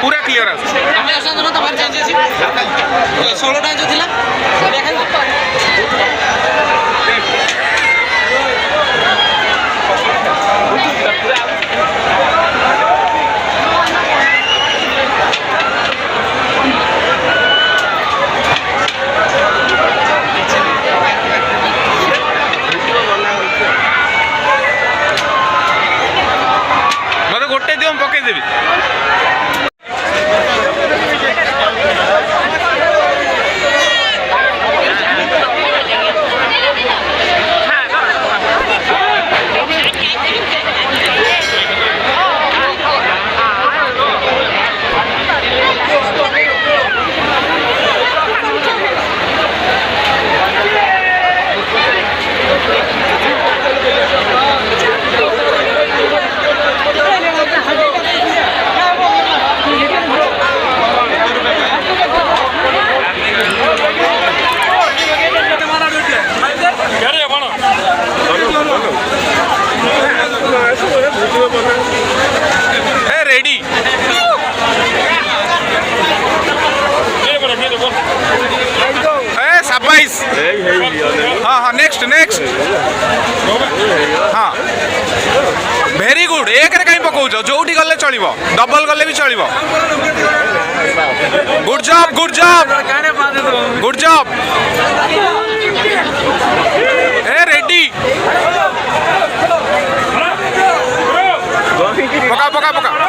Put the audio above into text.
पूरा क्लियर आसुची ଆମେ ଆସନ୍ତୁ ନା ତମର ଚେଞ୍ଜ ଅଛି 16ଟା ଯୋଉ ଥିଲା ଦେଖାନ୍ତୁ मते गोटे दियो हम पके देबी रेडी साबाइस हाँ हाँ नेक्स्ट नेक्स्ट हाँ वेरी गुड एक कहीं पकाउछ जोटी गले चलिबो डबल गले भी चलिबो good job good job good job ए रेडी पका पका पका